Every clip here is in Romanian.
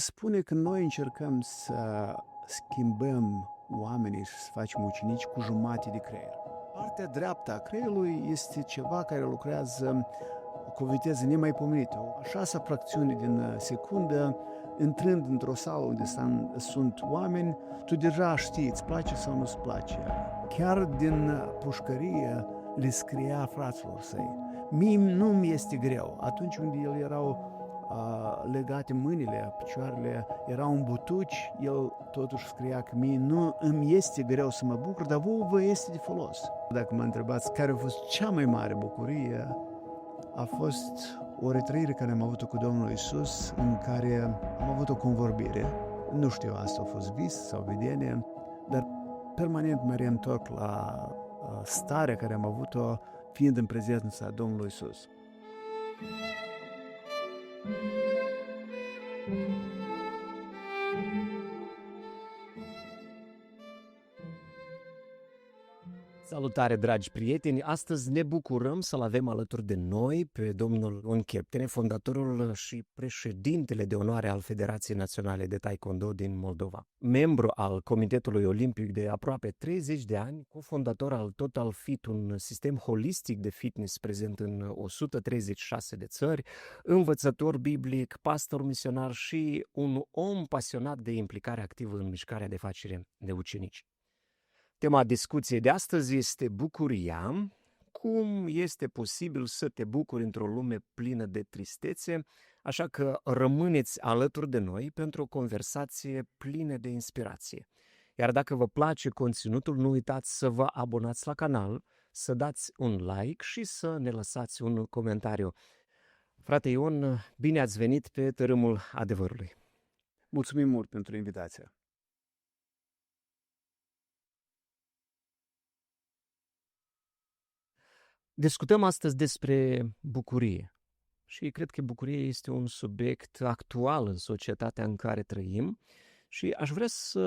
Spune că noi încercăm să schimbăm oamenii și să facem ucenici cu jumate de creier. Partea dreaptă a creierului este ceva care lucrează cu o viteză nemaipomenită. A șasea fracțiune din secundă, intrând într-o sală unde sunt oameni, tu deja știi, îți place sau nu-ți place. Chiar din pușcărie le scria fraților săi. Mie nu-mi este greu. Atunci când el erau legate mâinile, picioarele erau în butuci, el totuși scria că mie nu îmi este greu să mă bucur, dar vouă vă este de folos. Dacă mă întrebați care a fost cea mai mare bucurie, a fost o retrăire care am avut-o cu Domnul Iisus, în care am avut o convorbire. Nu știu, asta a fost vis sau vedenie, dar permanent mă reîntorc la starea care am avut-o fiind în prezența Domnului Iisus. Salutare, dragi prieteni! Astăzi ne bucurăm să-l avem alături de noi pe domnul Ion Cheptene, fondatorul și președintele de onoare al Federației Naționale de Taekwondo din Moldova. Membru al Comitetului Olimpic de aproape 30 de ani, cofondator al Total Fit, un sistem holistic de fitness prezent în 136 de țări, învățător biblic, pastor misionar și un om pasionat de implicare activă în mișcarea de facere de ucenici. Tema discuției de astăzi este bucuria. Cum este posibil să te bucuri într-o lume plină de tristețe? Așa că rămâneți alături de noi pentru o conversație plină de inspirație. Iar dacă vă place conținutul, nu uitați să vă abonați la canal, să dați un like și să ne lăsați un comentariu. Frate Ion, bine ați venit pe tărâmul adevărului. Mulțumim mult pentru invitație. Discutăm astăzi despre bucurie și cred că bucuria este un subiect actual în societatea în care trăim și aș vrea să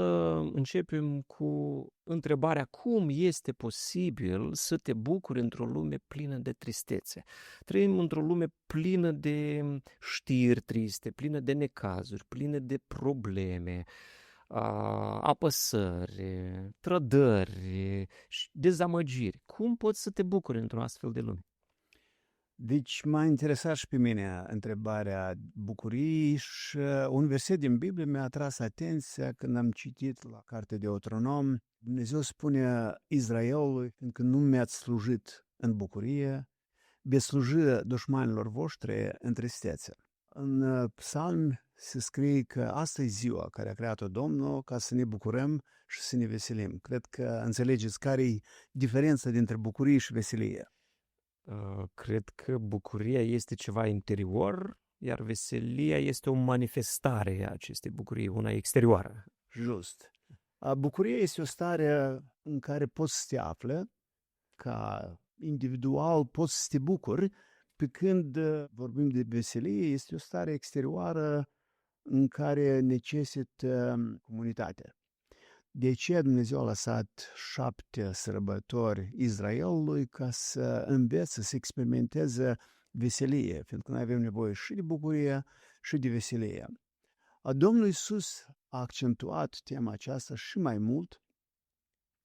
începem cu întrebarea cum este posibil să te bucuri într-o lume plină de tristețe. Trăim într-o lume plină de știri triste, plină de necazuri, plină de probleme, apăsări, trădări și dezamăgiri. Cum poți să te bucuri într-o astfel de lume? Deci m-a interesat și pe mine întrebarea bucuriei și un verset din Biblie mi-a atras atenția când am citit la cartea de Deuteronom. Dumnezeu spune Israelului, fiindcă nu mi-ați slujit în bucurie, veți sluji dușmanilor voștri în tristețe. În psalm se scrie că asta e ziua care a creat-o Domnul ca să ne bucurăm și să ne veselim. Cred că înțelegeți care e diferența dintre bucurie și veselie. Cred că bucuria este ceva interior, iar veselia este o manifestare a acestei bucurii, una exterioară. Just. Bucuria este o stare în care poți să te afli, ca individual poți să te bucuri, pe când vorbim de veselie, este o stare exterioară în care necesită comunitate. De aceea Dumnezeu a lăsat 7 sărbători Israelului ca să învețe, să experimenteze veselie, fiindcă noi avem nevoie și de bucurie și de veselie. Domnul Iisus a accentuat tema aceasta și mai mult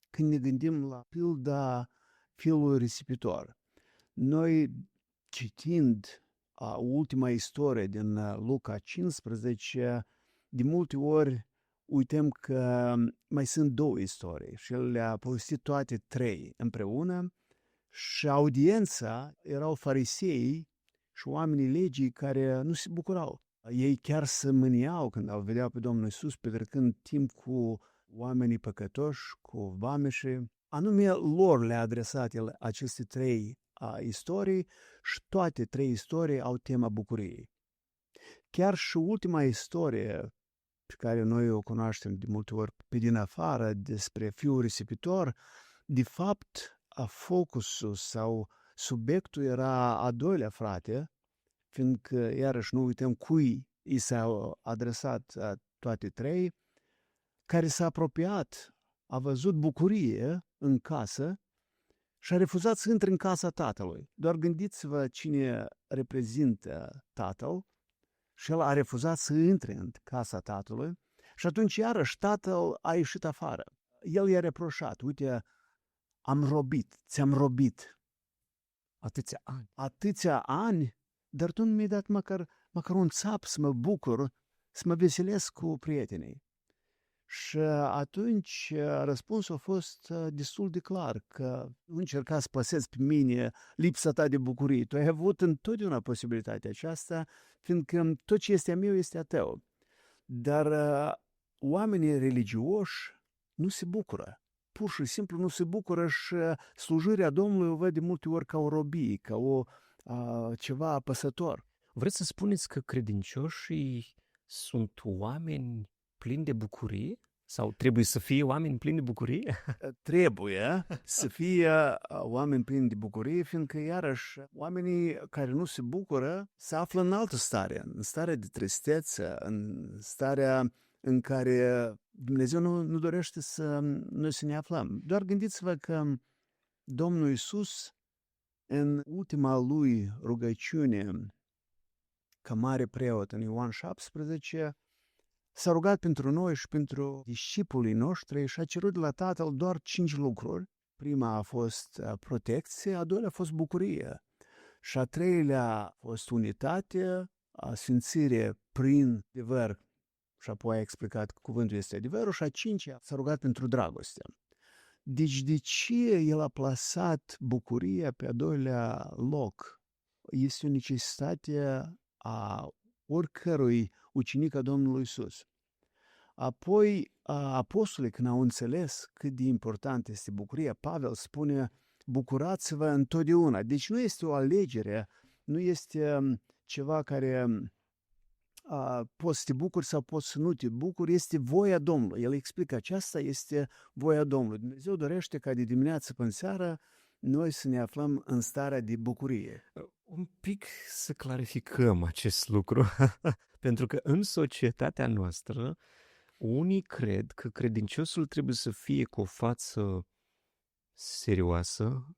când ne gândim la pilda fiului risipitor. Noi, citind ultima istorie din Luca 15, de multe ori uităm că mai sunt 2 istorii și el le-a povestit toate 3 împreună și audiența erau farisei și oamenii legii care nu se bucurau. Ei chiar se mâniau când au vedea pe Domnul Iisus petrecând timp cu oamenii păcătoși, cu vameșii. Anume lor le-a adresat el aceste 3 istorii și toate 3 istorii au tema bucuriei. Chiar și ultima istorie pe care noi o cunoaștem de multe ori pe din afară despre fiul risipitor, de fapt focusul sau subiectul era a doilea frate, fiindcă iarăși nu uităm cui i s-au adresat toate 3, care s-a apropiat, a văzut bucurie în casă și a refuzat să intre în casa tatălui. Doar gândiți-vă cine reprezintă tatăl și el a refuzat să intre în casa tatălui și atunci iarăși tatăl a ieșit afară. El i-a reproșat, uite, am robit, ți-am robit atâția ani, dar tu nu mi-ai dat măcar un țap să mă bucur, să mă veselesc cu prietenii. Și atunci răspunsul a fost destul de clar, că nu încerca să păsezi pe mine lipsa ta de bucurie. Tu ai avut întotdeauna posibilitatea aceasta, fiindcă tot ce este a meu este a tău. Dar oamenii religioși nu se bucură. Pur și simplu nu se bucură și slujirea Domnului o văd de multe ori ca o robie, ca ceva apăsător. Vreți să spuneți că credincioșii sunt oameni plini de bucurie? Sau trebuie să fie oameni plini de bucurie? Trebuie să fie oameni plini de bucurie, fiindcă, iarăși, oamenii care nu se bucură se află în altă stare, în starea de tristețe, în starea în care Dumnezeu nu dorește să noi să ne aflăm. Doar gândiți-vă că Domnul Iisus, în ultima lui rugăciune ca mare preot în Ioan 17, s-a rugat pentru noi și pentru discipolii noștri și a cerut de la Tatăl doar 5 lucruri. Prima a fost protecție, a doilea a fost bucurie și a treilea a fost unitate, sfințire prin adevăr și apoi a explicat că cuvântul este adevărul și a cincea s-a rugat pentru dragoste. Deci de ce el a plasat bucuria pe a doilea loc? Este o necesitate a oricărui ucenic a Domnului Iisus. Apoi, apostolii, când au înțeles cât de important este bucuria, Pavel spune, bucurați-vă întotdeauna. Deci nu este o alegere, nu este ceva care poți să te bucuri sau poți să nu te bucuri, este voia Domnului. El explică, aceasta este voia Domnului. Dumnezeu dorește ca de dimineață până seara noi să ne aflăm în starea de bucurie. Un pic să clarificăm acest lucru, pentru că în societatea noastră unii cred că credinciosul trebuie să fie cu o față serioasă,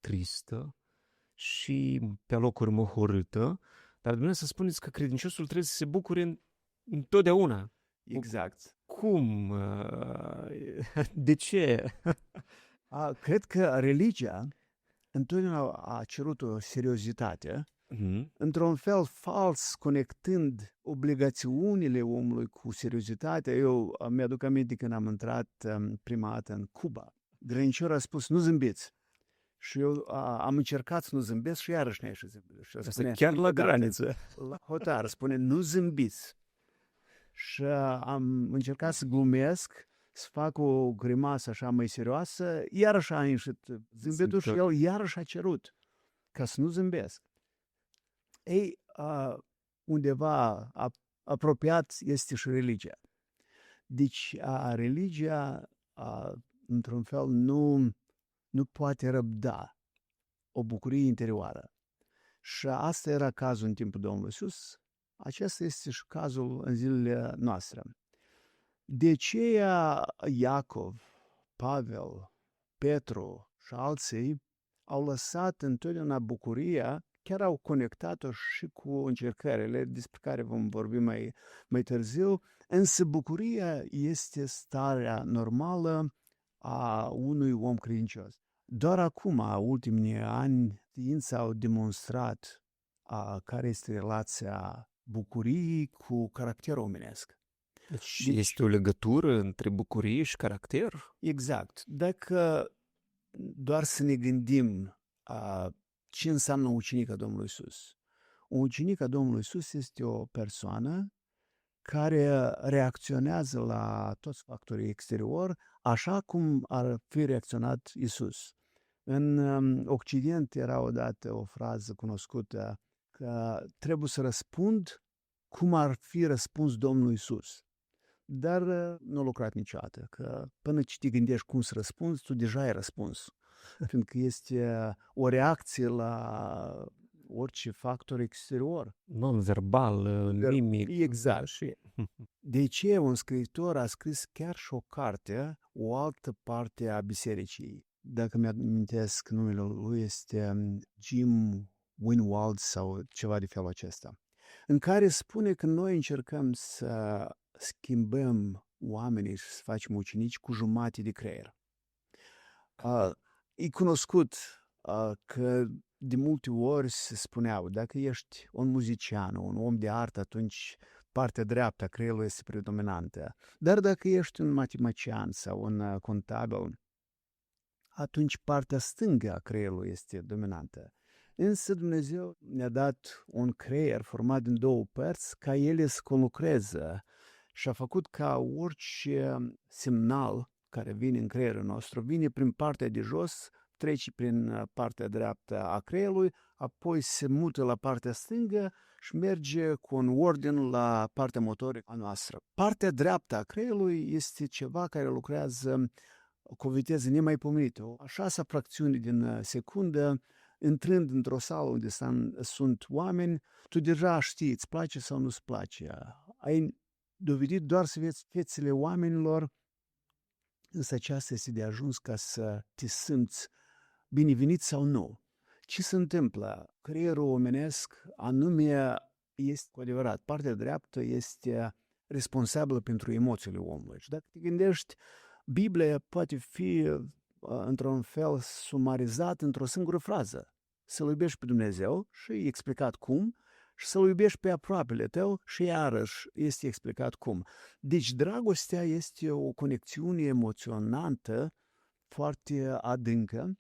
tristă și pe alocuri mohorâtă, dar dumneavoastră spuneți că credinciosul trebuie să se bucure întotdeauna. Exact. Cum? De ce? Cred că religia întotdeauna a cerut o seriozitate, într-un fel fals, conectând obligațiunile omului cu seriozitatea. Eu mi-aduc aminte când am intrat prima dată în Cuba. Grănicioara a spus, nu zâmbiți. Și eu am încercat să nu zâmbesc și iarăși ne-a ieșit zâmbit. Asta chiar la graniță. La hotar spune, nu zâmbiți. Și am încercat să glumesc, să fac o grimasă așa mai serioasă, iarăși a ieșit zâmbetul și el iarăși a cerut ca să nu zâmbesc. Ei, undeva apropiat este și religia. Deci religia, într-un fel, nu poate răbda o bucurie interioară. Și asta era cazul în timpul Domnului Iisus, acesta este și cazul în zilele noastre. De aceea Iacov, Pavel, Petru și alții au lăsat întotdeauna bucuria, chiar au conectat-o și cu încercările despre care vom vorbi mai târziu, însă bucuria este starea normală a unui om credincios. Doar acum, ultimii ani, știința au demonstrat care este relația bucuriei cu caracterul omenesc. Deci este o legătură între bucurie și caracter? Exact. Dacă doar să ne gândim ce înseamnă ucenica Domnului Iisus. Un ucenic al Domnului Iisus este o persoană care reacționează la toți factorii exterior așa cum ar fi reacționat Iisus. În Occident era odată o frază cunoscută că trebuie să răspund cum ar fi răspuns Domnul Iisus. Dar nu a lucrat niciodată, că până ce te gândești cum să răspunzi, tu deja ai răspuns. Fiindcă este o reacție la orice factor exterior. Non-verbal, mimic. Exact. De ce un scriitor a scris chiar și o carte, o altă parte a bisericii. Dacă mi-amintesc numele lui, este Jim Winwald sau ceva de felul acesta. în care spune că noi încercăm să schimbăm oamenii și să facem ucenici cu jumate de creier. E cunoscut că de multe ori se spuneau, dacă ești un muzician, un om de artă, atunci partea dreaptă a creierului este predominantă. Dar dacă ești un matematician sau un contabil, atunci partea stângă a creierului este dominantă. Însă Dumnezeu ne-a dat un creier format din două părți ca ele să conlucreze și a făcut ca orice semnal care vine în creierul nostru, vine prin partea de jos, trece prin partea dreaptă a creierului, apoi se mută la partea stângă și merge cu un ordin la partea motorică a noastră. Partea dreaptă a creierului este ceva care lucrează cu o viteză nemaipomenită. A șasea fracțiune din secundă, intrând într-o sală unde sunt oameni, tu deja știi, îți place sau nu-ți place. Ai dovedit doar să vezi fețele oamenilor, însă aceasta este de ajuns ca să te simți binevenit sau nu. Ce se întâmplă? Creierul omenesc anume este cu adevărat. Partea dreaptă este responsabilă pentru emoțiile omului. Și dacă te gândești, Biblia poate fi într-un fel sumarizat într-o singură frază. Să-L iubești pe Dumnezeu și e explicat cum, și să-L iubești pe aproapele tău și iarăși este explicat cum. Deci dragostea este o conexiune emoționantă foarte adâncă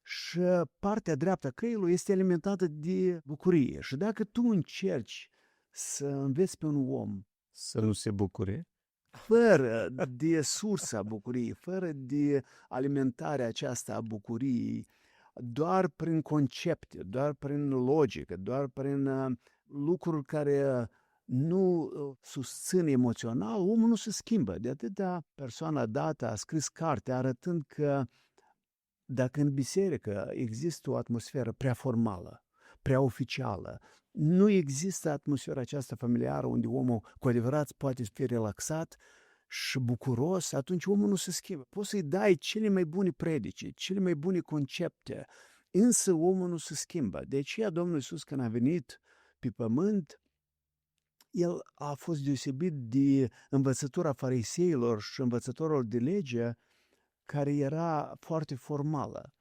și partea dreaptă a creierului este alimentată de bucurie. Și dacă tu încerci să înveți pe un om Să nu se bucure. fără de sursa bucuriei, fără de alimentarea aceasta a bucuriei, doar prin concepte, doar prin logică, doar prin lucruri care nu susțin emoțional, omul nu se schimbă. De atâta persoana dată a scris carte arătând că dacă în biserică există o atmosferă prea formală, prea oficială, nu există atmosfera aceasta familiară unde omul cu adevărat poate fi relaxat și bucuros, atunci omul nu se schimbă. Poți să-i dai cele mai bune predici, cele mai bune concepte, însă omul nu se schimbă. De aceea Domnul Iisus, când a venit pe pământ, el a fost deosebit de învățătura fariseilor și învățătorilor de lege, care era foarte formală.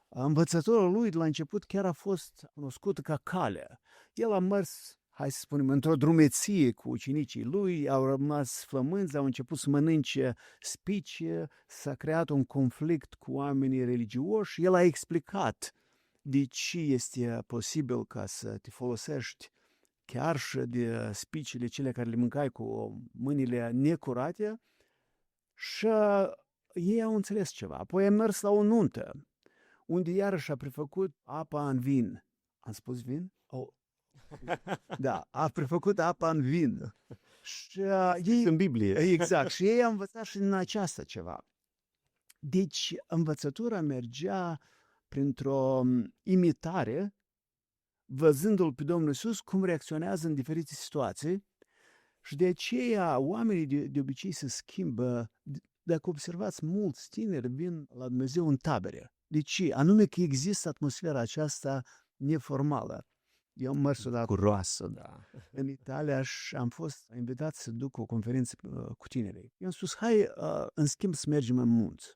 Învățătorul lui de la început chiar a fost cunoscut ca Calea. El a mers, hai să spunem, într-o drumeție cu ucenicii lui, au rămas flămânzi, au început să mănânce spice, s-a creat un conflict cu oamenii religioși. El a explicat de ce este posibil ca să te folosești chiar și de spicele cele care le mâncai cu mâinile necurate și ei au înțeles ceva. Apoi a mers la o nuntă, unde iarăși a prefăcut apa în vin. Am spus vin? Oh. Da, a prefăcut apa în vin. Și ei, În Biblie. exact, și ei au învățat și din aceasta ceva. Deci învățătura mergea printr-o imitare, văzându-L pe Domnul Iisus cum reacționează în diferite situații, și de aceea oamenii de obicei se schimbă. Dacă observați, mulți tineri vin la Dumnezeu în tabere. De ce? Anume că există atmosfera aceasta neformală. Eu am mers odată Curoasă, da. în Italia și am fost invitat să duc o conferință cu tinerii. Eu am spus, hai, în schimb, să mergem în munți.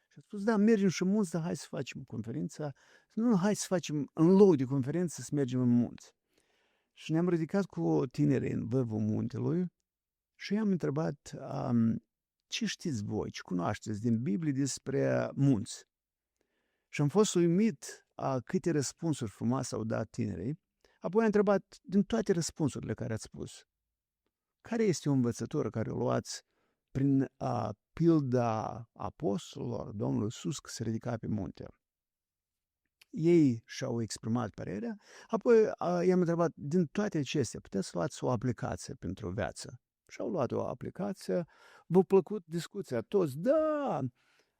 Și am spus, da, mergem și în munți, dar hai să facem conferința. Nu, hai să facem în loc de conferință să mergem în munți. Și ne-am ridicat cu tinerii în vârful muntelui și i-am întrebat, ce știți voi, ce cunoașteți din Biblie despre munți? Și am fost uimit câte răspunsuri frumoase au dat tinerii. Apoi am întrebat, din toate răspunsurile care ați spus, care este o învățătură care o luați prin pilda apostolilor, Domnul Iisus, că se ridica pe munte? Ei și-au exprimat părerea, apoi i-am întrebat, din toate acestea, puteți să luați o aplicație pentru viață? Și-au luat o aplicație, v-a plăcut discuția, toți, da,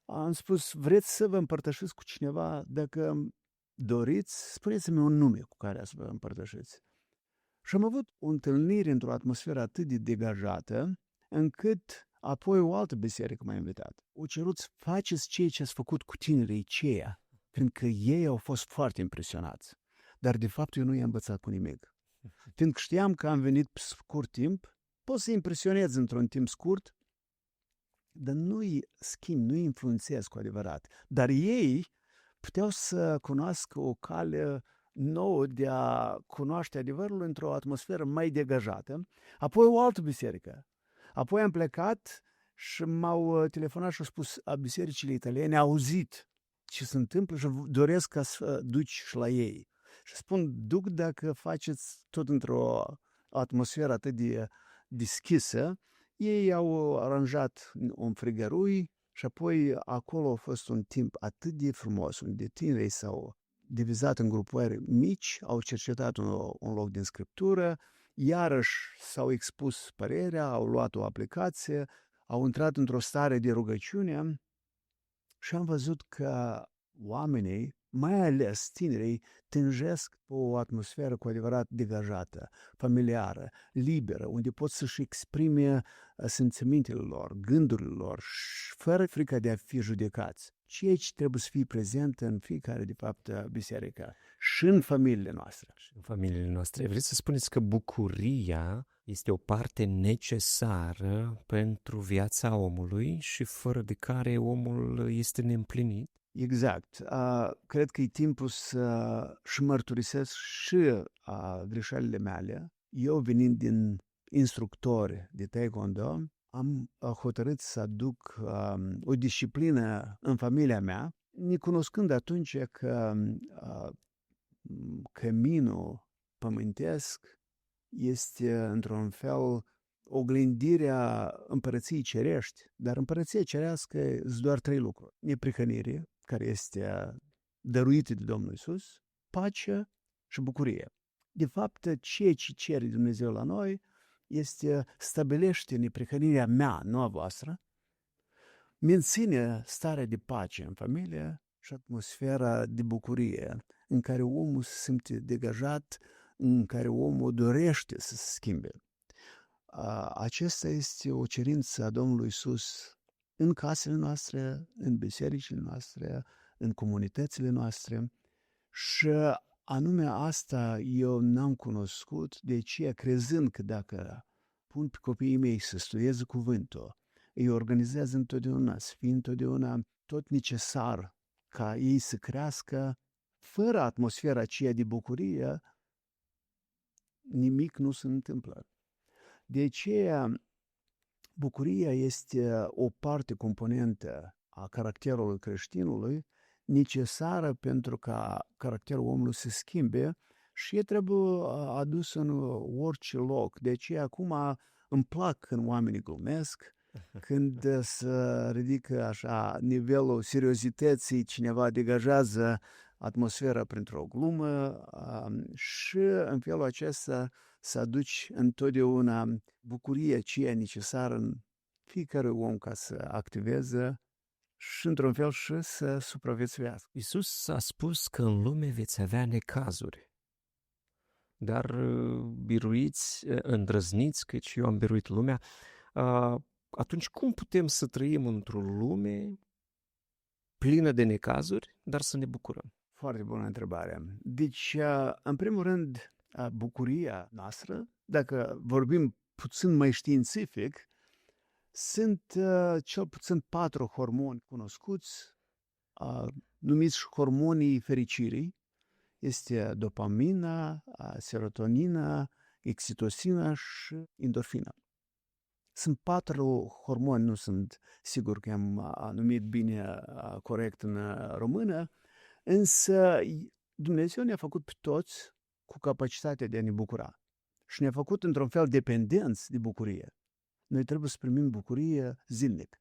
am spus, vreți să vă împărtășiți cu cineva, dacă doriți, spuneți-mi un nume cu care să vă împărtășiți. Și am avut o întâlnire într-o atmosferă atât de degajată, încât apoi o altă biserică m-a invitat. O cerut să faceți ceea ce ați făcut cu tinerii ceia, pentru că ei au fost foarte impresionați. Dar de fapt eu nu i-am învățat cu nimic. Fiindcă știam că am venit pe scurt timp, pot să impresionez într-un timp scurt, dar nu-i schimb, nu-i influențez cu adevărat. Dar ei puteau să cunoască o cale nouă de a cunoaște adevărul într-o atmosferă mai degajată. Apoi o altă biserică. Apoi am plecat și m-au telefonat și au spus, a bisericile italiene au auzit ce se întâmplă și doresc ca să duci și la ei. Și spun, duc dacă faceți tot într-o atmosferă atât de deschisă. Ei au aranjat un frigărui și apoi acolo a fost un timp atât de frumos, unde tinerii s-au divizat în grupări mici, au cercetat un loc din Scriptură, iarăși s-au expus părerea, au luat o aplicație, au intrat într-o stare de rugăciune și am văzut că oamenii, mai ales tinerii, tânjesc pe o atmosferă cu adevărat degajată, familiară, liberă, unde pot să-și exprime simțămintele lor, gândurile lor, și fără frica de a fi judecați. Ceea ce trebuie să fie prezent în fiecare, de fapt, biserică și în familiile noastre. Și în familiile noastre. Vreți să spuneți că bucuria este o parte necesară pentru viața omului și fără de care omul este neîmplinit? Exact. Cred că e timpul să-și mărturisesc și greșelile mele. Eu, venind din instructori de taekwondo, am hotărât să aduc o disciplină în familia mea, necunoscând atunci că căminul pământesc este, într-un fel, oglindirea împărăției cerești, dar împărăția cerească sunt doar 3 lucruri. Neprihănire, care este dăruită de Domnul Iisus, pace și bucurie. De fapt, ceea ce cere Dumnezeu la noi este stabilește neprihănirea mea, nu a voastră, menține starea de pace în familie și atmosfera de bucurie în care omul se simte degajat, în care omul dorește să se schimbe. Acesta este o cerință a Domnului Iisus în casele noastre, în bisericile noastre, în comunitățile noastre și anume asta eu n-am cunoscut, de aceea crezând că dacă pun pe copiii mei să studieze cuvântul, îi organizează întotdeauna, să fie întotdeauna tot necesar ca ei să crească, fără atmosfera aceea de bucurie, nimic nu se întâmplă. De aceea, bucuria este o parte componentă a caracterului creștinului, necesară pentru ca caracterul omului să schimbe și e trebuie adus în orice loc. De aceea acum îmi plac când oamenii glumesc, când se ridică așa nivelul seriozității, cineva degajează atmosfera printr-o glumă și în felul acesta să aduci întotdeauna bucuria aceea necesară în fiecare om ca să activeze și într-un fel și să supraviețuiască. Iisus a spus că în lume veți avea necazuri, dar biruiți, îndrăzniți, căci eu am biruit lumea. Atunci cum putem să trăim într-o lume plină de necazuri, dar să ne bucurăm? Foarte bună întrebare. Deci, în primul rând, bucuria noastră, dacă vorbim puțin mai științific, sunt cel puțin 4 hormoni cunoscuți, numiți hormonii fericirii. Este dopamina, serotonina, oxitocina și endorfina. Sunt 4 hormoni, nu sunt sigur că am numit bine corect în română, însă Dumnezeu ne-a făcut pe toți cu capacitatea de a ne bucura și ne-a făcut într-un fel dependenți de bucurie. Noi trebuie să primim bucurie zilnic.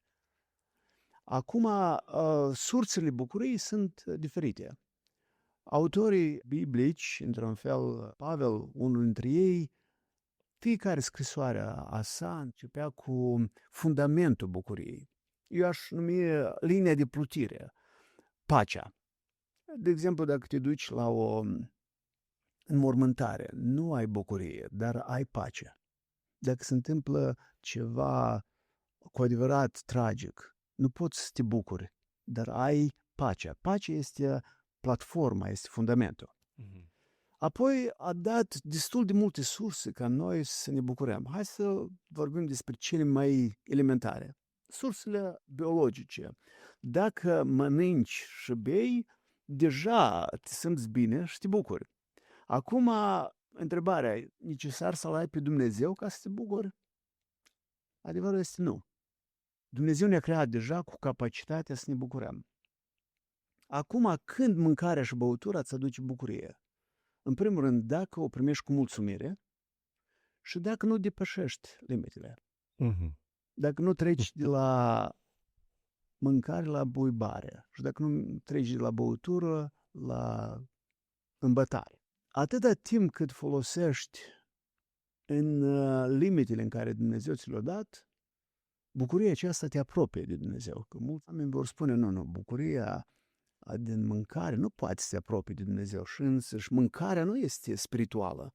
Acum, sursele bucuriei sunt diferite. Autorii biblici, într-un fel, Pavel, unul dintre ei, fiecare scrisoare a sa începea cu fundamentul bucuriei. Eu aș numi linia de plutire, pacea. De exemplu, dacă te duci la o înmormântare, nu ai bucurie, dar ai pace. Dacă se întâmplă ceva cu adevărat tragic, nu poți să te bucuri, dar ai pacea. Pacea este platforma, este fundamentul. Apoi a dat destul de multe surse ca noi să ne bucurăm. Hai să vorbim despre cele mai elementare. Sursele biologice. Dacă mănânci și bei, deja te simți bine și te bucuri. Acum, întrebarea, e necesar să-L ai pe Dumnezeu ca să te bucuri? Adevărul este nu. Dumnezeu ne-a creat deja cu capacitatea să ne bucurăm. Acum, când mâncarea și băutura îți aduce bucurie? În primul rând, dacă o primești cu mulțumire și dacă nu depășești limitele. Mhm. Dacă nu treci de la mâncare la buibare și dacă nu treci de la băutură la îmbătare. Atâta timp cât folosești în limitele în care Dumnezeu ți le-a dat, bucuria aceasta te apropie de Dumnezeu. Că mulți oameni vor spune, nu, bucuria din mâncare nu poate să te apropie de Dumnezeu și însăși mâncarea nu este spirituală.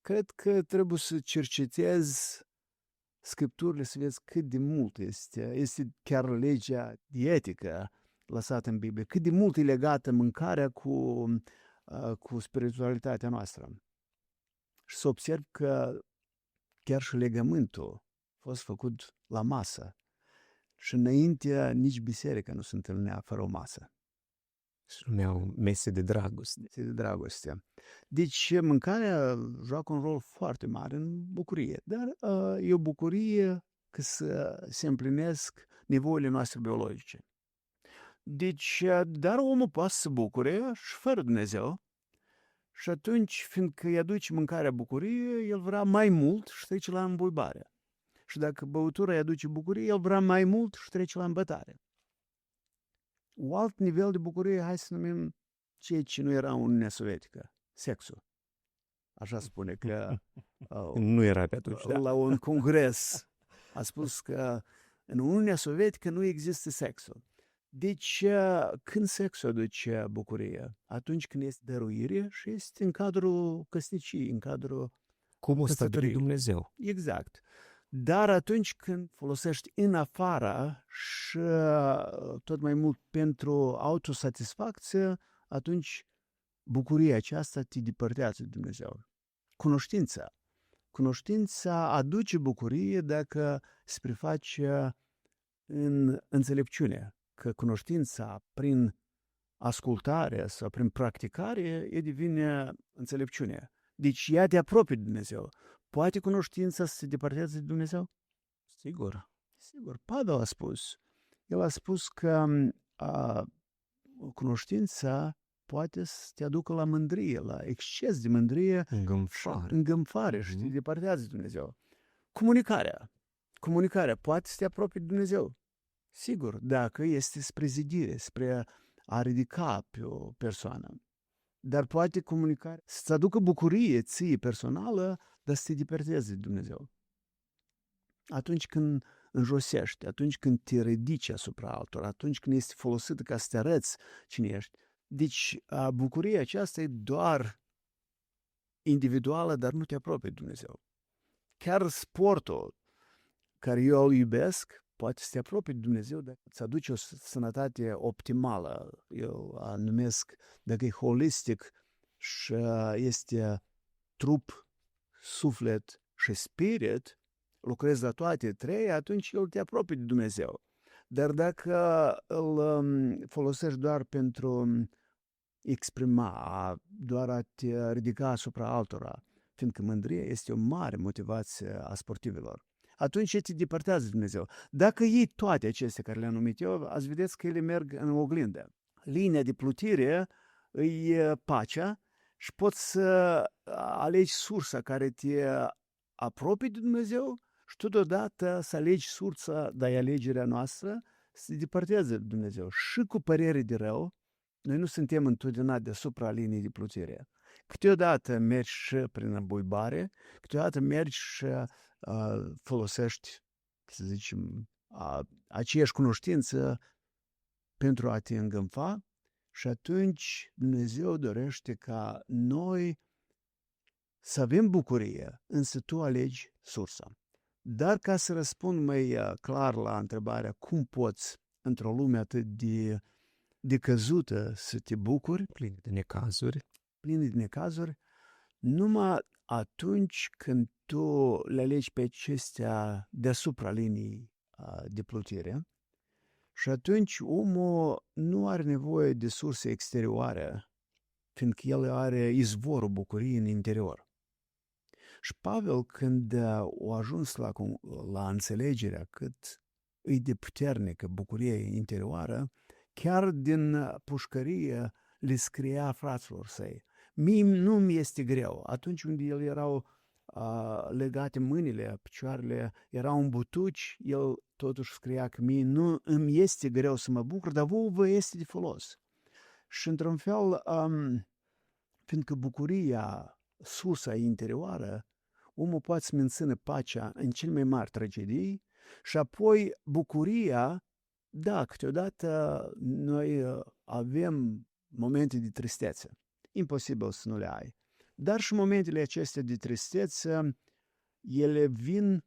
Cred că trebuie să cercetezi Scripturile să vezi cât de mult este chiar legea dietică lăsată în Biblie, cât de mult e legată mâncarea cu spiritualitatea noastră. Și să observ că chiar și legământul a fost făcut la masă și înainte nici biserica nu se întâlnea fără o masă. Se numeau mese de dragoste. De dragoste. Deci mâncarea joacă un rol foarte mare în bucurie, dar e o bucurie că să se împlinesc nevoile noastre biologice. Deci, dar omul poate să se bucure și fără Dumnezeu și atunci, fiindcă îi aduce mâncarea bucurie, el vrea mai mult și trece la îmbuibare. Și dacă băutura îi aduce bucurie, el vrea mai mult și trece la îmbătare. Un alt nivel de bucurie, hai să numim ceea ce nu era în Uniunea Sovietică, sexul. Așa spune că Nu era pe atunci, da. la un congres a spus că în Uniunea Sovietică nu există sexul. Deci, când sexul aduce bucurie? Atunci când este dăruire și este în cadrul căsniciei, în cadrul Cum o stădui căsătoriei. Dumnezeu? Exact. Dar atunci când folosești în afara și tot mai mult pentru autosatisfacție, atunci bucuria aceasta te depărtează de Dumnezeu. Cunoștința. Cunoștința aduce bucurie dacă se preface în înțelepciune. Că cunoștința prin ascultare sau prin practicare, ea devine înțelepciune. Deci ea te apropie de Dumnezeu. Poate cunoștința să se depărteze de Dumnezeu? Sigur. Sigur. Pavel a spus. El a spus că cunoștința poate să te aducă la mândrie, la exces de mândrie, îngânfare și te depărtează de Dumnezeu. Comunicarea poate să te apropie de Dumnezeu. Sigur, dacă este spre zidire, spre a ridica pe o persoană. Dar poate comunicarea să-ți aducă bucurie ție personală, dar să te depărteze de Dumnezeu. Atunci când înjosești, atunci când te ridici asupra altora, atunci când este folosită ca să te arăți cine ești. Deci bucuria aceasta e doar individuală, dar nu te apropie de Dumnezeu. Chiar sportul care eu îl iubesc poate să te apropie de Dumnezeu dacă îți aduce o sănătate optimală. Eu numesc, dacă e holistic și este trup, suflet și spirit, lucrezi la toate trei, atunci el te apropie de Dumnezeu. Dar dacă îl folosești doar pentru exprima, doar a te ridica asupra altora, fiindcă mândria este o mare motivație a sportivilor, atunci te depărtează de Dumnezeu. Dacă iei toate acestea care le-am numit eu, ați vedeți că ele merg în oglindă. Linia de plutire e pacea și poți să alegi sursa care te apropie de Dumnezeu și totodată să alegi sursa, dar e alegerea noastră, să te depărteze de Dumnezeu. Și cu părere de rău, noi nu suntem întotdeauna deasupra liniei de plutire. Câteodată mergi și prin îmbuibare, câteodată mergi și folosești, să zicem, aceeași cunoștință pentru a te îngânfa și atunci Dumnezeu dorește ca noi să avem bucurie, însă tu alegi sursa. Dar ca să răspund mai clar la întrebarea cum poți într-o lume atât de căzută să te bucuri, Plină de necazuri. pline de necazuri, numai atunci când tu le alegi pe acestea deasupra linii de plutire și atunci omul nu are nevoie de surse exterioare, fiindcă el are izvorul bucuriei în interior. Și Pavel, când a ajuns la înțelegerea cât e de puternică bucuria interioară, chiar din pușcărie le scria fraților săi. Mie nu mi este greu. Atunci când el erau legate mâinile, picioarele erau în butuci, el totuși scria că mie nu îmi este greu să mă bucur, dar vouă vă este de folos. Și într-un fel, fiindcă bucuria, sursa interioară, omul poate să mențină pacea în cel mai mari tragedii și apoi bucuria, da, câteodată noi avem momente de tristețe. Imposibil să nu le ai. Dar și momentele acestea de tristețe, ele vin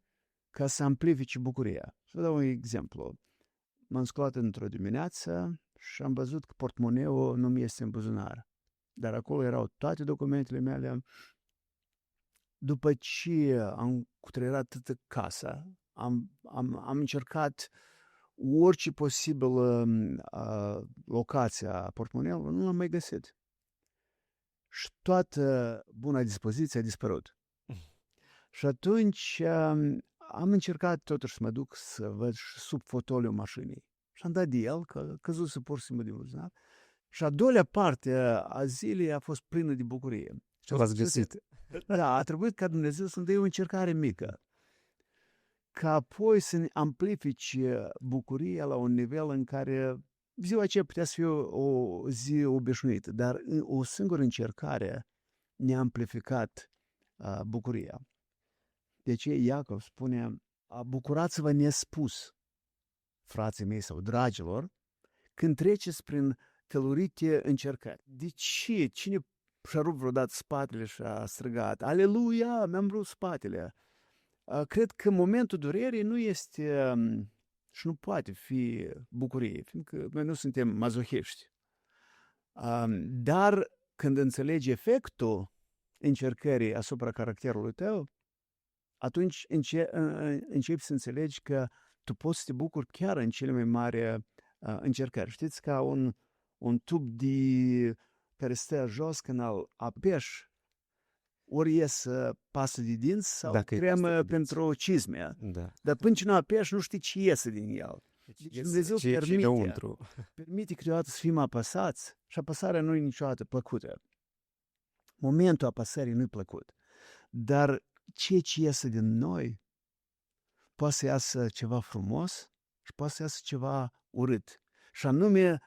ca să amplifice bucuria. Să vă dau un exemplu. M-am sculat într-o dimineață și am văzut că portmoneul nu mi este în buzunar. Dar acolo erau toate documentele mele. După ce am cutreierat toată casa, am încercat orice posibilă locație a portmoneului, nu l-am mai găsit. Și toată buna dispoziție a dispărut. Și atunci am încercat totuși să mă duc să văd sub fotoliul mașinii. Și am dat de el, că căzuse pur și simplu din buzunar. Și a doilea parte a zilei a fost plină de bucurie. Și l-ați găsit. Da, a trebuit ca Dumnezeu să-mi dea o încercare mică. Ca apoi să ne amplifice bucuria la un nivel în care ziua aceea putea să fie o zi obișnuită, dar o singură încercare ne-a amplificat bucuria. De ce Iacov spune, bucurați-vă nespus, frații mei sau dragilor, când treceți prin felurite încercări. De ce? Cine și-a rupt vreodată spatele și a strigat, aleluia, mi-am rupt spatele. Cred că momentul durerii nu este și nu poate fi bucurie, fiindcă noi nu suntem mazohiști. Dar când înțelegi efectul încercării asupra caracterului tău, atunci începi să înțelegi că tu poți să te bucuri chiar în cele mai mari încercări. Știți, ca un tub care stă jos când îl apeși, ori iese pasă de dinți sau Dacă cremă pentru cizme. Da. Dar până ce nu apeși, nu știi ce iese din el. Deci Dumnezeu permite câteodată să fim apăsați și apăsarea nu e niciodată plăcută. Momentul apăsării nu e plăcut. Dar ceea ce iese din noi poate să iasă ceva frumos și poate să iasă ceva urât. Și anume,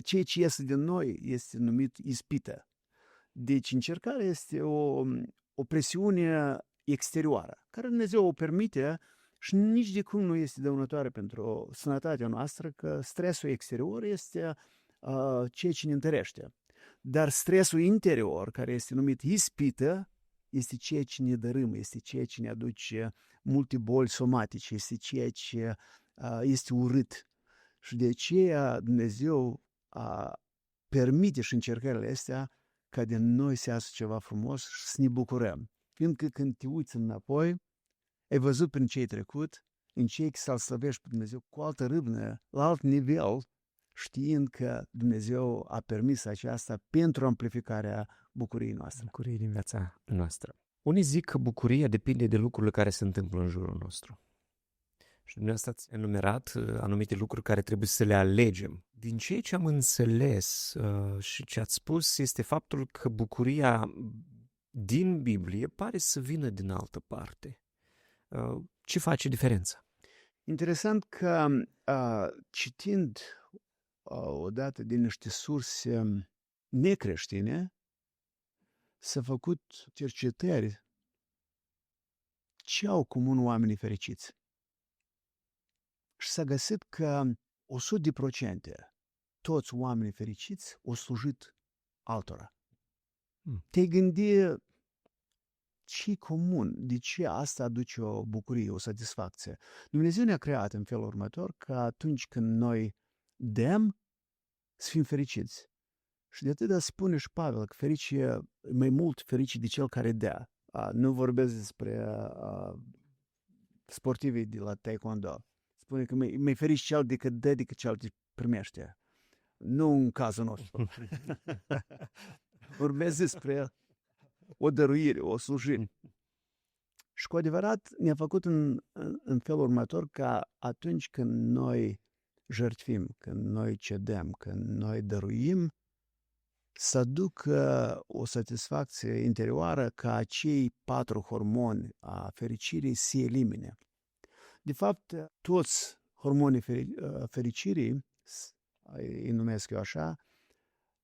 ceea ce iese din noi este numit ispită. Deci încercarea este o presiune exterioară, care Dumnezeu o permite și nici de cum nu este dăunătoare pentru sănătatea noastră, că stresul exterior este ceea ce ne întărește. Dar stresul interior, care este numit ispită, este ceea ce ne dărâmă, este ceea ce ne aduce multe boli somatice, este ceea ce este urât. Și de aceea Dumnezeu permite și încercările astea ca din noi să iasă ceva frumos și să ne bucurăm. Fiindcă când te uiți înapoi, ai văzut prin ce ai trecut, încerci să-L slăvești pe Dumnezeu cu altă râvnă, la alt nivel, știind că Dumnezeu a permis aceasta pentru amplificarea bucuriei noastre. Bucuriei din viața noastră. Unii zic că bucuria depinde de lucrurile care se întâmplă în jurul nostru. Și dumneavoastră ați enumerat anumite lucruri care trebuie să le alegem. Din ceea ce am înțeles și ce ați spus este faptul că bucuria din Biblie pare să vină din altă parte. Ce face diferența? Interesant că citind odată din niște surse necreștine, s-a făcut cercetări ce au comun oamenii fericiți. Și s-a găsit că 100% toți oamenii fericiți au slujit altora. Te-ai gândi ce-i comun, de ce asta aduce o bucurie, o satisfacție. Dumnezeu ne-a creat în felul următor că atunci când noi dăm, să fim fericiți. Și de atât spune și Pavel că ferice e mai mult ferice de cel care dea. Nu vorbesc despre sportivii de la taekwondo. Spune că mai ferice cel decât dă decât cel ce primește. Nu în cazul nostru. Vorbesc despre o dăruire, o slujire. Și cu adevărat ne-a făcut în felul următor ca atunci când noi jertfim, când noi cedem, când noi dăruim, să aducă o satisfacție interioară ca acei 4 hormoni a fericirii se elimine. De fapt, toți hormonii fericirii, îi numesc eu așa,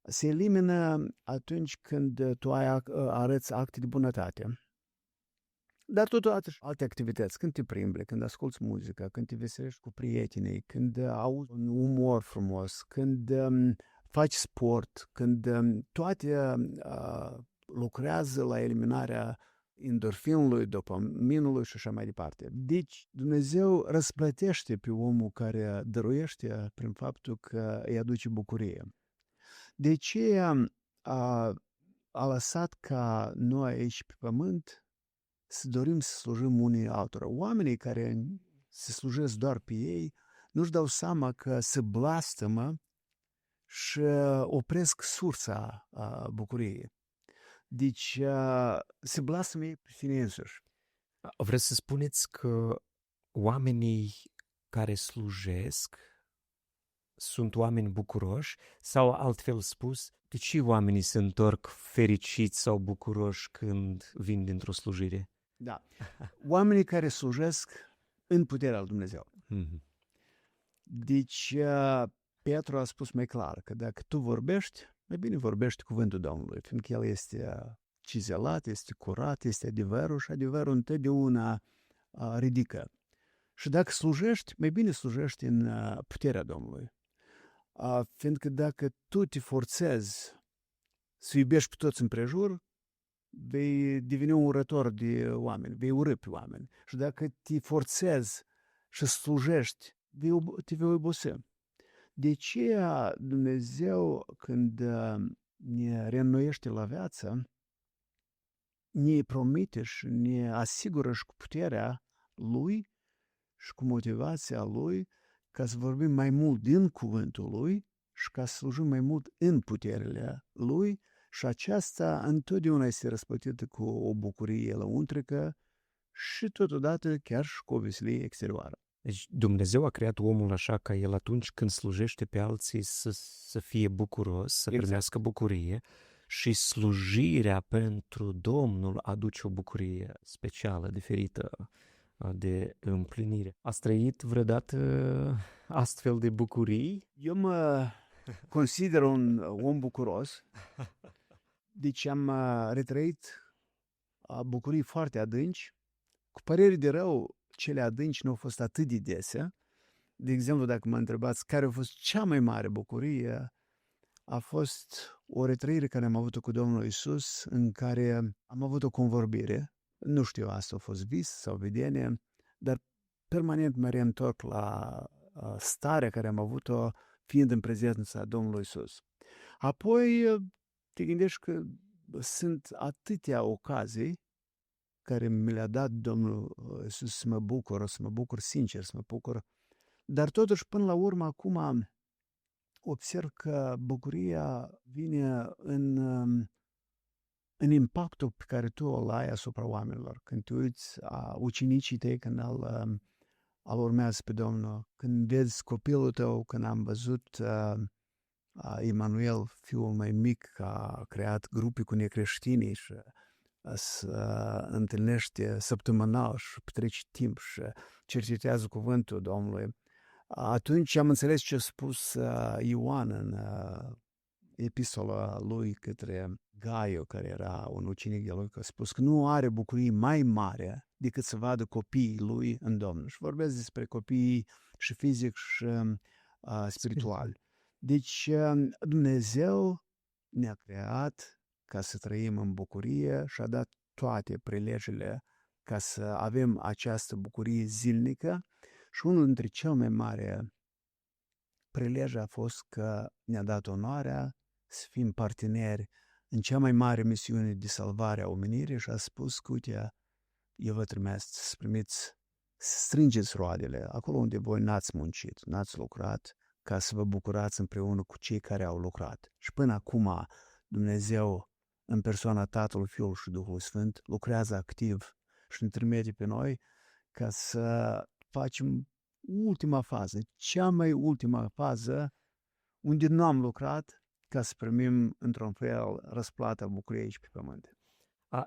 se elimină atunci când tu arăți acte de bunătate. Dar totodată și alte activități, când te plimbi, când asculți muzică, când te veselești cu prietenii, când auzi un umor frumos, când faci sport, când toate lucrează la eliminarea endorfinului, dopaminului și așa mai departe. Deci Dumnezeu răsplătește pe omul care dăruiește prin faptul că îi aduce bucurie. De aceea a lăsat ca noi aici pe pământ să dorim să slujim unii altora. Oamenii care se slujesc doar pe ei nu-și dau seama că se blastămă și opresc sursa bucuriei. Deci se blastămă ei pe sine însuși. Vreți să spuneți că oamenii care slujesc sunt oameni bucuroși sau, altfel spus, de ce oamenii se întorc fericiți sau bucuroși când vin dintr-o slujire? Da. Oamenii care slujesc în puterea lui Dumnezeu. Mm-hmm. Deci Petru a spus mai clar că dacă tu vorbești, mai bine vorbești cuvântul Domnului, fiindcă el este cizelat, este curat, este adevărul și adevărul întotdeauna ridică. Și dacă slujești, mai bine slujești în puterea Domnului. Fiindcă dacă tu te forțezi să iubești pe toți împrejur, vei deveni un urător de oameni, vei urâ pe oameni. Și dacă te forțezi și slujești, te vei obosi. De aceea Dumnezeu, când ne reînnoiește la viață, ne promite și ne asigură și cu puterea Lui și cu motivația Lui ca să vorbim mai mult din cuvântul Lui și ca să slujim mai mult în puterile Lui și aceasta întotdeauna este răsplătită cu o bucurie lăuntrică și totodată chiar și cu o veselie exterioară. Deci Dumnezeu a creat omul așa ca el atunci când slujește pe alții să fie bucuros, să primească bucurie și slujirea pentru Domnul aduce o bucurie specială, diferită de împlinire. Ați trăit vreodată astfel de bucurii? Eu mă consider un om bucuros, deci am retrăit bucurii foarte adânci. Cu părere de rău, cele adânci nu au fost atât de dese. De exemplu, dacă mă întrebați care a fost cea mai mare bucurie, a fost o retrăire care am avut-o cu Domnul Iisus, în care am avut o convorbire. Nu știu, asta a fost vis sau vedenie, dar permanent mă reîntorc la starea care am avut-o fiind în prezența Domnului Iisus. Apoi te gândești că sunt atâtea ocazii care mi le-a dat Domnul Iisus să mă bucur sincer, să mă bucur. Dar totuși, până la urmă, acum observ că bucuria vine în impactul pe care tu îl ai asupra oamenilor. Când te uiți ucenicii tăi, când îl urmează pe Domnul, când vezi copilul tău, când am văzut Emanuel, fiul mai mic, a creat grupe cu necreștinii și se întâlnește săptămânal și petrece timp și cercetează cuvântul Domnului. Atunci am înțeles ce a spus Ioan în epistola lui către Gaio, care era un ucenic de lui, că a spus că nu are bucurie mai mare decât să vadă copiii lui în Domnul. Și vorbesc despre copiii și fizic și spiritual. Deci Dumnezeu ne-a creat ca să trăim în bucurie și a dat toate prilejele ca să avem această bucurie zilnică și unul dintre cele mai mari prileje a fost că ne-a dat onoarea să fim parteneri în cea mai mare misiune de salvare a omenirii și a spus că, uite, eu vă trimesc să primiți, să strângeți roadele acolo unde voi n-ați muncit, n-ați lucrat, ca să vă bucurați împreună cu cei care au lucrat. Și până acum Dumnezeu, în persoana Tatălui, Fiul și Duhul Sfânt, lucrează activ și ne trimite pe noi ca să facem ultima fază, cea mai ultima fază unde nu am lucrat ca să primim într-un fel răsplata bucuriei aici pe pământ.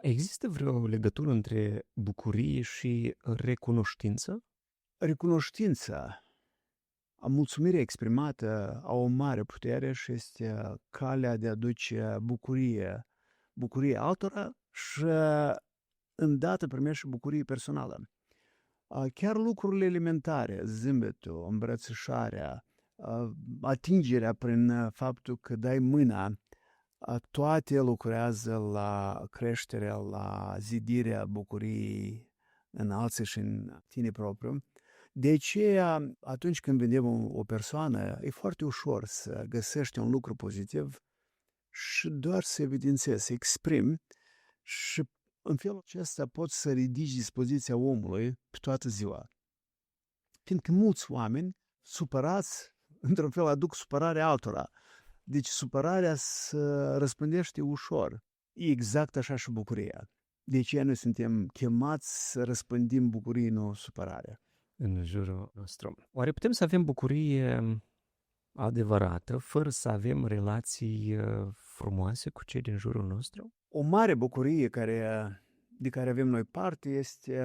Există vreo legătură între bucurie și recunoștință? Recunoștința, mulțumirea exprimată au o mare putere și este calea de a aduce bucurie altora și îndată primești și bucurie personală. Chiar lucrurile elementare, zâmbetul, îmbrățișarea, atingerea prin faptul că dai mâna, toate lucrează la creșterea, la zidirea bucuriei în alții și în tine propriu. De aceea, atunci când vedem o persoană, e foarte ușor să găsești un lucru pozitiv și doar să evidențiezi, să exprimi și în felul acesta poți să ridici dispoziția omului pe toată ziua. Fiindcă mulți oameni supărați, într-un fel aduc supărarea altora. Deci supărarea se răspândește ușor. E exact așa și bucuria. De aceea noi suntem chemați să răspândim bucurie, nu supărarea. În jurul nostru. Oare putem să avem bucurie adevărată fără să avem relații frumoase cu cei din jurul nostru? O mare bucurie de care avem noi parte este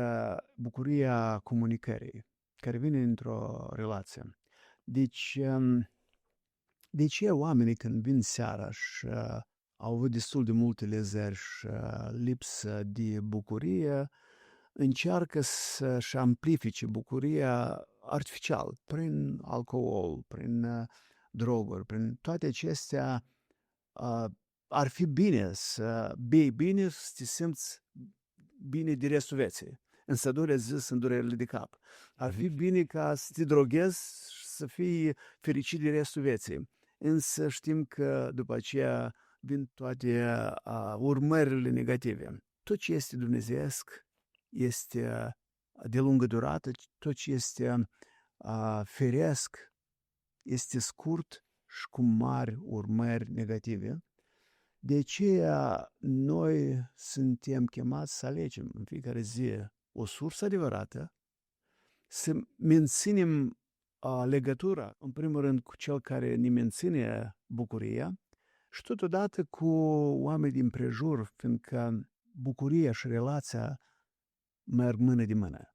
bucuria comunicării, care vine într-o relație. Deci, de ce oamenii când vin seara și au avut destul de multe lezări și lipsă de bucurie, încearcă să-și amplifice bucuria artificial, prin alcool, prin droguri, prin toate acestea. Ar fi bine să bei bine, să te simți bine de restul vieții. Însă durerea zi sunt durerile de cap. Ar fi bine ca să te droghezi și să fii fericit de restul vieții. Însă știm că după aceea vin toate urmările negative. Tot ce este dumnezeiesc este de lungă durată, tot ce este firesc este scurt și cu mari urmări negative. De aceea noi suntem chemați să alegem în fiecare zi o sursă adevărată, să menținem legătura, în primul rând, cu cel care ne menține bucuria și totodată cu oameni din prejur, fiindcă bucuria și relația merg mână de mână.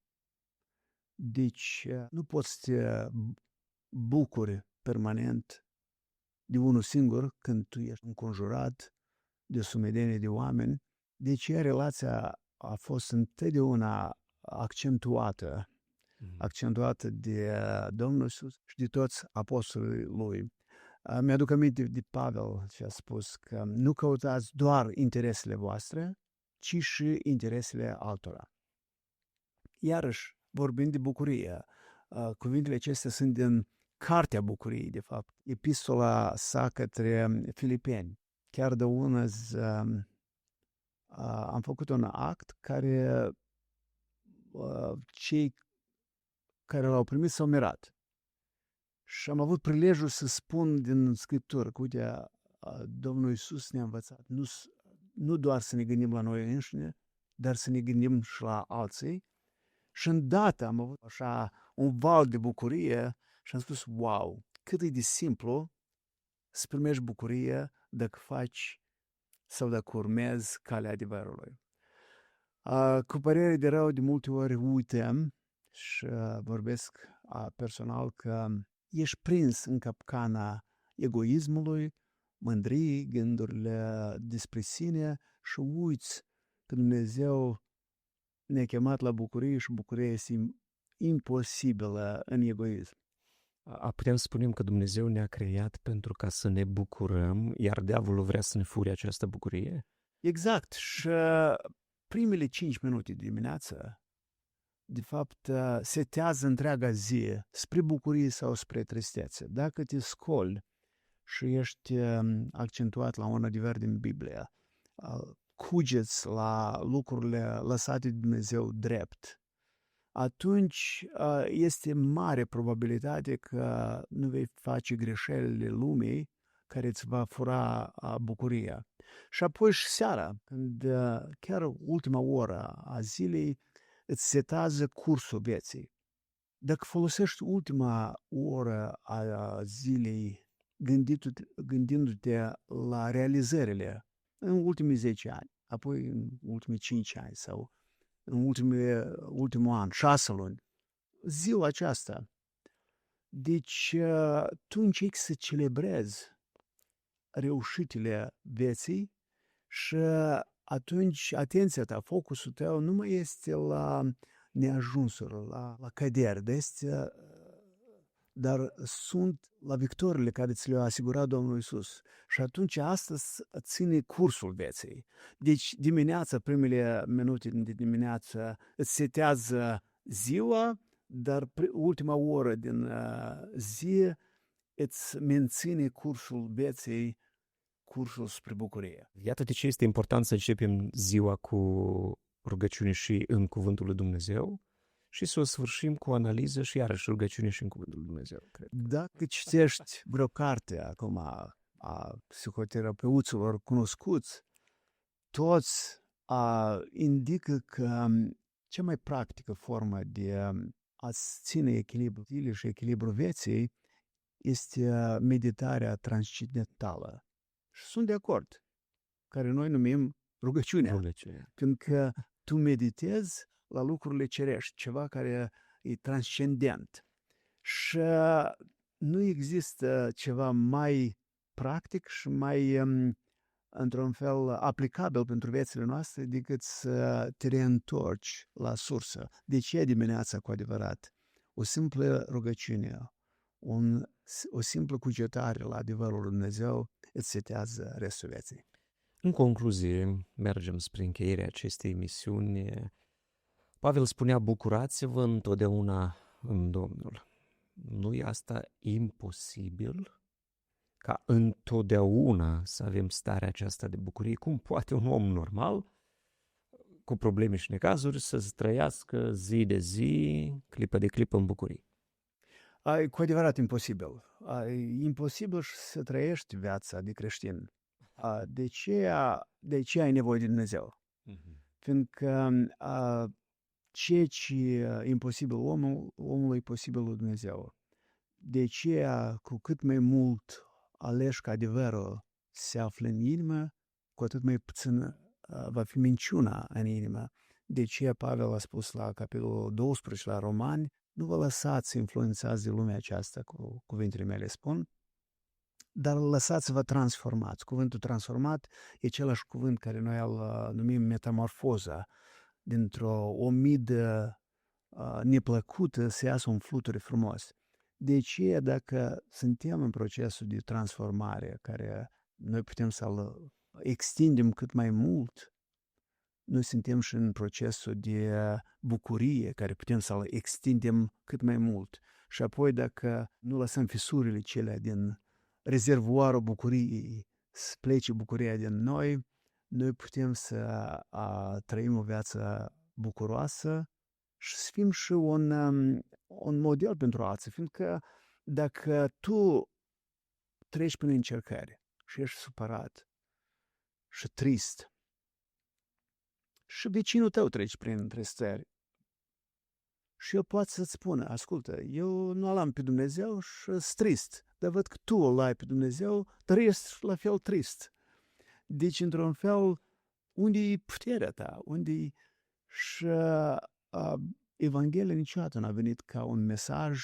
Deci nu poți să te bucuri permanent de unul singur când tu ești înconjurat de sumedenie de oameni. Deci relația a fost întotdeauna accentuată de Domnul Iisus și de toți apostolii lui. Mi-aduc aminte de Pavel ce a spus că nu căutați doar interesele voastre, ci și interesele altora. Iarăși, vorbind de bucurie, cuvintele acestea sunt din Cartea Bucuriei, de fapt, epistola sa către Filipeni. Chiar de una am făcut un act care cei care l-au primit s-au mirat. Și am avut prilejul să spun din Scriptură că, uite, Domnul Iisus ne-a învățat nu doar să ne gândim la noi înșine, dar să ne gândim și la alții. Și îndată am avut așa un val de bucurie și am spus, wow, cât e de simplu să primești bucurie dacă faci sau dacă urmezi calea adevărului. Cu părere de rău, de multe ori uităm și vorbesc personal că ești prins în capcana egoismului, mândriei, gândurile despre sine și uiți că Dumnezeu ne-a chemat la bucurie și bucuria este imposibilă în egoism. Putem să spunem că Dumnezeu ne-a creat pentru ca să ne bucurăm, iar diavolul vrea să ne fure această bucurie? Exact. Și primele 5 minute de dimineață, de fapt, setează întreaga zi spre bucurie sau spre tristețe. Dacă te scoli și ești accentuat la un adevăr din Biblie, cugeți la lucrurile lăsate de Dumnezeu drept, atunci este mare probabilitate că nu vei face greșelile lumii care îți va fura bucuria. Și apoi și seara, când chiar ultima oră a zilei îți setează cursul vieții. Dacă folosești ultima oră a zilei gândindu-te la realizările în ultimii 10 ani, apoi în ultimii 5 ani sau în ultimul an, 6 luni, ziua aceasta, deci tu încerci să celebrezi reușitele vieții și atunci atenția ta, focusul tău nu mai este la neajunsuri, la căderi, dar sunt la victoriile care ți le-a asigurat Domnul Iisus. Și atunci asta ține cursul vieții. Deci dimineața, primele minute de dimineață îți setează ziua, dar ultima oră din zi îți menține cursul vieții, cursul spre bucurie. Iată de ce este important să începem ziua cu rugăciune și în Cuvântul lui Dumnezeu și să o sfârșim cu analiză și iarăși rugăciune și în Cuvântul lui Dumnezeu, cred. Dacă citești vreo carte acum a psihoterapeuților cunoscuți, toți indică că cea mai practică formă de a-ți ține echilibrul zilei și echilibrul vieții este meditarea transcendentală. Și sunt de acord, care noi numim rugăciunea. Pentru tu meditezi la lucrurile cerești, ceva care e transcendent. Și nu există ceva mai practic și mai, într-un fel, aplicabil pentru viețile noastre decât să te reîntorci la sursă. De ce dimineața cu adevărat? O simplă rugăciune, o simplă cugetare la adevărul lui Dumnezeu îți setează restul vieții. În concluzie, mergem spre încheierea acestei emisiuni. Pavel spunea, bucurați-vă întotdeauna în Domnul. Nu e asta imposibil ca întotdeauna să avem starea aceasta de bucurie? Cum poate un om normal, cu probleme și necazuri, să trăiască zi de zi, clipă de clipă în bucurie? E cu adevărat imposibil. E imposibil să trăiești viața de creștin. De ce ai nevoie de Dumnezeu? Fiindcă ceea ce e imposibil omului e posibil lui Dumnezeu. De aceea, cu cât mai mult alegi că adevărul se află în inimă, cu atât mai puțin va fi minciuna în inimă. De aceea Pavel a spus la capitolul 12 la Romani, nu vă lăsați influențați de lumea aceasta, cu cuvintele mele spun, dar lăsați-vă transformați. Cuvântul transformat e același cuvânt care noi îl numim metamorfoza. Dintr-o omidă neplăcută se iasă un fluture frumos. De aceea, dacă suntem în procesul de transformare, care noi putem să-l extindem cât mai mult, noi suntem și în procesul de bucurie, care putem să-l extindem cât mai mult. Și apoi, dacă nu lăsăm fisurile cele din rezervoarul bucuriei, să plece bucuria din noi, noi putem să trăim o viață bucuroasă și să fim și un model pentru alții, fiindcă dacă tu treci prin încercare și ești supărat și trist și vecinul tău treci prin tristări și el poate să-ți spună, ascultă, eu nu l-am pe Dumnezeu și sunt trist, dar văd că tu îl ai pe Dumnezeu, dar ești la fel trist. Deci, într-un fel, unde e puterea ta? Unde și Evanghelia niciodată nu a venit ca un mesaj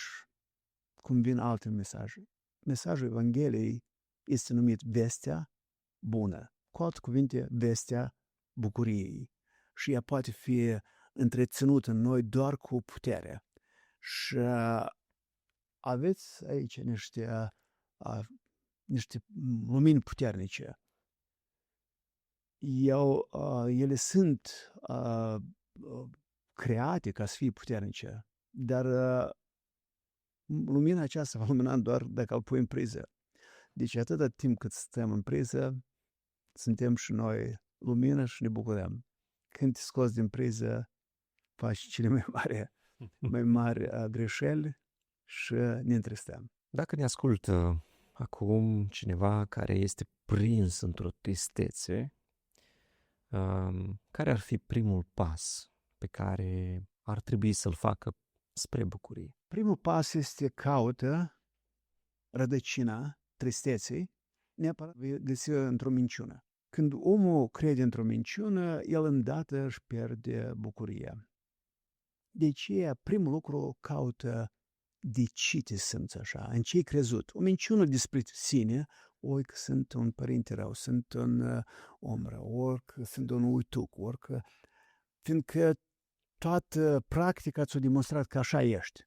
cum vin alte mesaje. Mesajul Evangheliei este numit vestea bună. Cu alte cuvinte, vestea bucuriei. Și ea poate fi întreținută în noi doar cu putere. Și aveți aici niște lumini puternice. Ele sunt create ca să fie puternice, dar lumina aceasta va lumina doar dacă îl pui în priză. Deci atâta timp cât stăm în priză, suntem și noi lumină și ne bucurăm. Când te scoți din priză, faci cele mai mari greșeli și ne întristăm. Dacă ne ascultă acum cineva care este prins într-o tristețe, care ar fi primul pas pe care ar trebui să-l facă spre bucurie? Primul pas este caută rădăcina tristeței, neapărat vei găsi într-o minciună. Când omul crede într-o minciună, el îndată își pierde bucuria. De aceea, primul lucru caută de ce te simți așa, în ce ai crezut. O minciună despre sine, ori că sunt un părinte rău, sunt un om rău, ori că sunt un uituc, ori că... Fiindcă toată practica ți-a demonstrat că așa ești.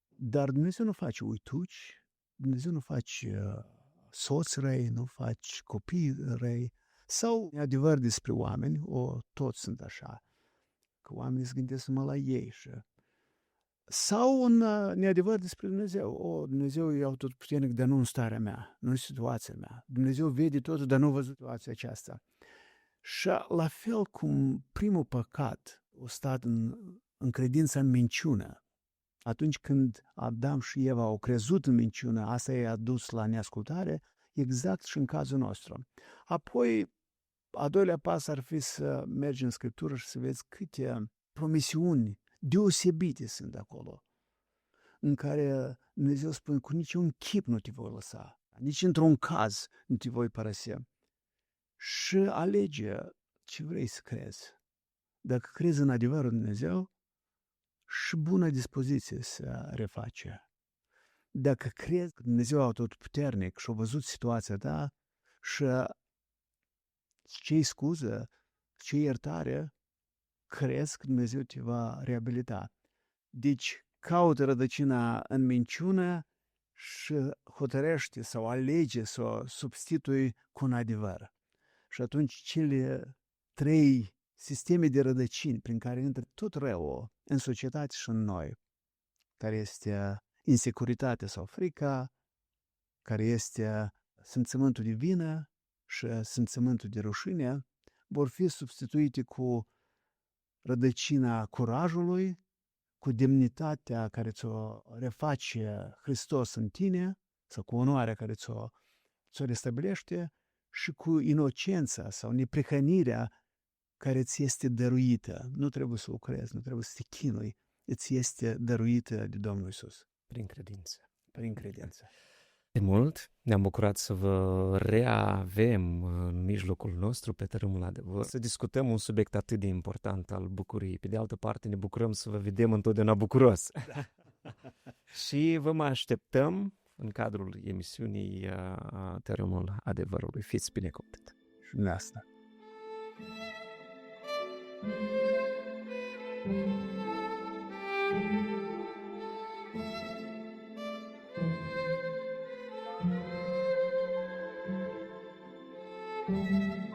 Dar Dumnezeu nu face uituci, Dumnezeu nu face soți răi, nu face copii răi, sau adevăr despre oameni, toți sunt așa, că oamenii se gândesc numai la ei. Sau un neadevăr despre Dumnezeu. Dumnezeu e autoputernic, dar nu în starea mea, nu în situația mea. Dumnezeu vede totul, dar nu a văzut situația aceasta. Și la fel cum primul păcat a stat în credința în minciună, atunci când Adam și Eva au crezut în minciună, asta i-a dus la neascultare, exact și în cazul nostru. Apoi, a doilea pas ar fi să mergi în Scriptură și să vezi câte promisiuni deosebite sunt acolo, în care Dumnezeu spune, cu niciun chip nu te voi lăsa, nici într-un caz nu te voi părăsi. Și alege ce vrei să crezi. Dacă crezi în adevărul Dumnezeu, și bună dispoziție să reface. Dacă crezi că Dumnezeu atotputernic și-a văzut situația ta și ce-i scuză, ce-i iertare, crezi că Dumnezeu te va reabilita. Deci caută rădăcina în minciună și hotărăște sau alege să o substitui cu un adevăr. Și atunci cele 3 sisteme de rădăcini prin care intră tot răul în societate și în noi, care este insecuritatea sau frica, care este simțământul de vină și simțământul de rușine, vor fi substituite cu rădăcina curajului, cu demnitatea care ți-o reface Hristos în tine, sau cu onoarea care ți-o restabilește, și cu inocența sau neprihănirea care ți este dăruită. Nu trebuie să o crezi, nu trebuie să te chinui, îți este dăruită de Domnul Iisus. Prin credință. Prin credință. De mult ne-am bucurat să vă reavem în mijlocul nostru pe tărâmul adevăr, să discutăm un subiect atât de important al bucuriei. Pe de altă parte ne bucurăm să vă vedem întotdeauna bucuros. Și vă mai așteptăm în cadrul emisiunii Tărâmul Adevărului. Fiți binecuvântat. Și în asta. Thank you.